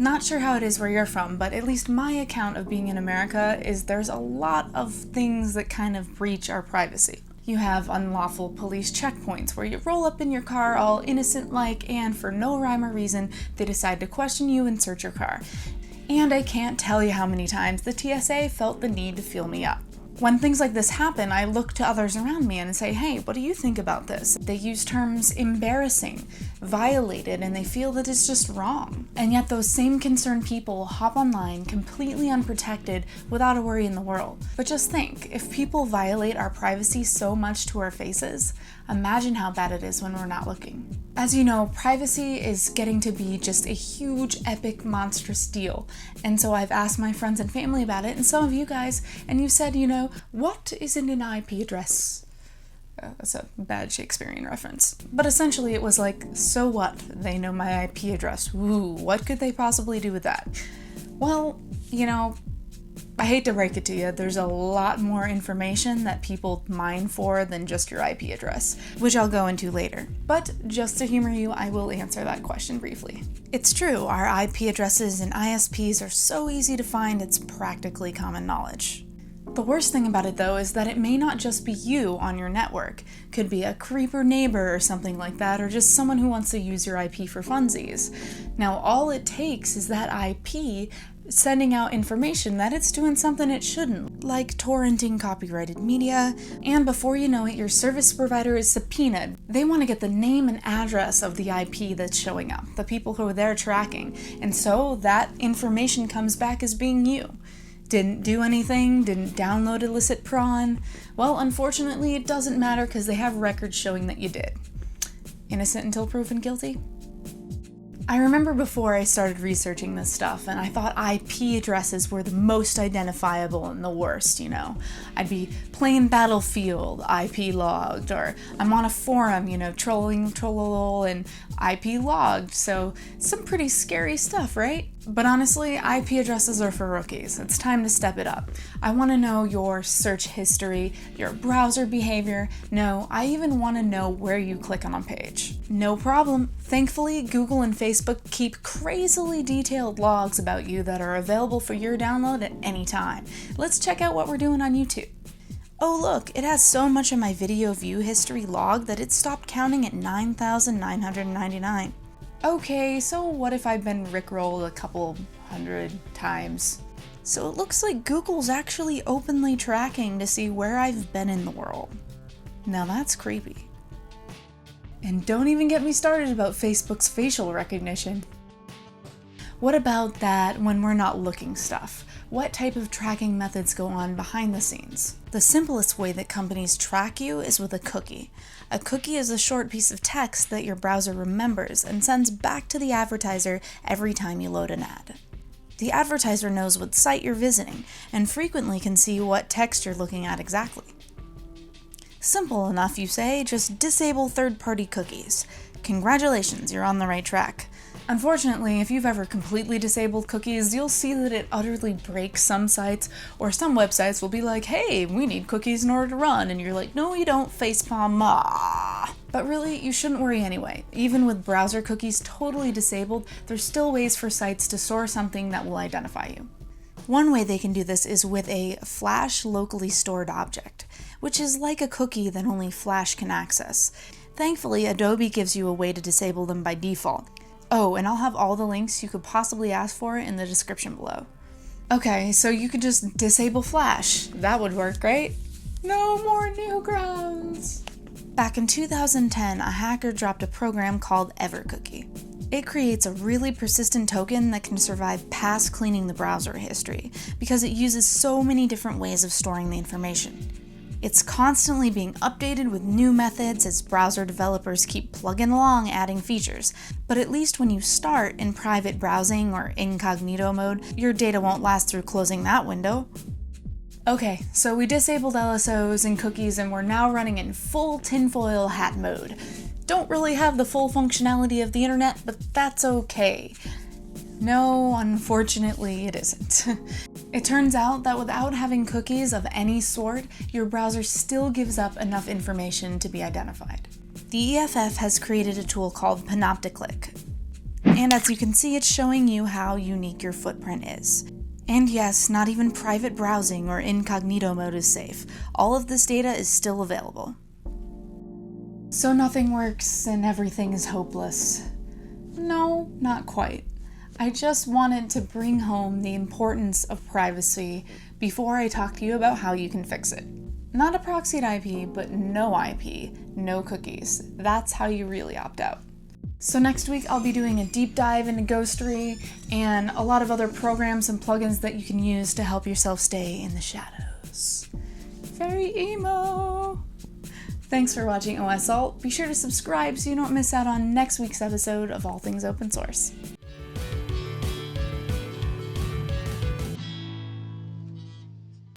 Not sure how it is where you're from, but at least my account of being in America is there's a lot of things that kind of breach our privacy. You have unlawful police checkpoints where you roll up in your car all innocent-like and for no rhyme or reason they decide to question you and search your car. And I can't tell you how many times the TSA felt the need to feel me up. When things like this happen, I look to others around me and say, hey, what do you think about this? They use terms embarrassing, violated, and they feel that it's just wrong. And yet those same concerned people hop online completely unprotected without a worry in the world. But just think, if people violate our privacy so much to our faces, imagine how bad it is when we're not looking. As you know, privacy is getting to be just a huge, epic, monstrous deal. And so I've asked my friends and family about it, and some of you guys, and you said, what isn't an IP address? That's a bad Shakespearean reference. But essentially it was like, so what? They know my IP address. Ooh, what could they possibly do with that? Well, I hate to break it to you, there's a lot more information that people mine for than just your IP address, which I'll go into later. But just to humor you, I will answer that question briefly. It's true, our IP addresses and ISPs are so easy to find, it's practically common knowledge. The worst thing about it though is that it may not just be you on your network. Could be a creeper neighbor or something like that, or just someone who wants to use your IP for funsies. Now all it takes is that IP sending out information that it's doing something it shouldn't, like torrenting copyrighted media, and before you know it, your service provider is subpoenaed. They want to get the name and address of the IP that's showing up, the people who they're tracking, and so that information comes back as being you. Didn't do anything, didn't download illicit prawn. Well, unfortunately, it doesn't matter because they have records showing that you did. Innocent until proven guilty? I remember before I started researching this stuff, and I thought IP addresses were the most identifiable and the worst, I'd be playing Battlefield, IP logged, or I'm on a forum, trolling, trollolol, and IP logged, so some pretty scary stuff, right? But honestly, IP addresses are for rookies. It's time to step it up. I want to know your search history, your browser behavior. No, I even want to know where you click on a page. No problem. Thankfully, Google and Facebook keep crazily detailed logs about you that are available for your download at any time. Let's check out what we're doing on YouTube. Oh look, it has so much of my video view history logged that it stopped counting at 9,999. Okay, so what if I've been rickrolled a couple hundred times? So it looks like Google's actually openly tracking to see where I've been in the world. Now that's creepy. And don't even get me started about Facebook's facial recognition. What about that when we're not looking stuff? What type of tracking methods go on behind the scenes? The simplest way that companies track you is with a cookie. A cookie is a short piece of text that your browser remembers and sends back to the advertiser every time you load an ad. The advertiser knows what site you're visiting and frequently can see what text you're looking at exactly. Simple enough, you say, just disable third-party cookies. Congratulations, you're on the right track. Unfortunately, if you've ever completely disabled cookies, you'll see that it utterly breaks some sites, or some websites will be like, hey, we need cookies in order to run, and you're like, no you don't, facepalm, ah. But really, you shouldn't worry anyway. Even with browser cookies totally disabled, there's still ways for sites to store something that will identify you. One way they can do this is with a Flash locally stored object, which is like a cookie that only Flash can access. Thankfully, Adobe gives you a way to disable them by default. Oh, and I'll have all the links you could possibly ask for in the description below. Okay, so you could just disable Flash. That would work, right? No more Newgrounds! Back in 2010, a hacker dropped a program called Evercookie. It creates a really persistent token that can survive past cleaning the browser history, because it uses so many different ways of storing the information. It's constantly being updated with new methods as browser developers keep plugging along adding features, but at least when you start in private browsing or incognito mode, your data won't last through closing that window. Okay, so we disabled LSOs and cookies and we're now running in full tinfoil hat mode. Don't really have the full functionality of the internet, but that's okay. No, unfortunately it isn't. It turns out that without having cookies of any sort, your browser still gives up enough information to be identified. The EFF has created a tool called Panopticlick. And as you can see, it's showing you how unique your footprint is. And yes, not even private browsing or incognito mode is safe. All of this data is still available. So nothing works and everything is hopeless. No, not quite. I just wanted to bring home the importance of privacy before I talk to you about how you can fix it. Not a proxied IP, but no IP, no cookies. That's how you really opt out. So next week I'll be doing a deep dive into Ghostery and a lot of other programs and plugins that you can use to help yourself stay in the shadows. Very emo! Thanks for watching OS Alt. Be sure to subscribe so you don't miss out on next week's episode of All Things Open Source.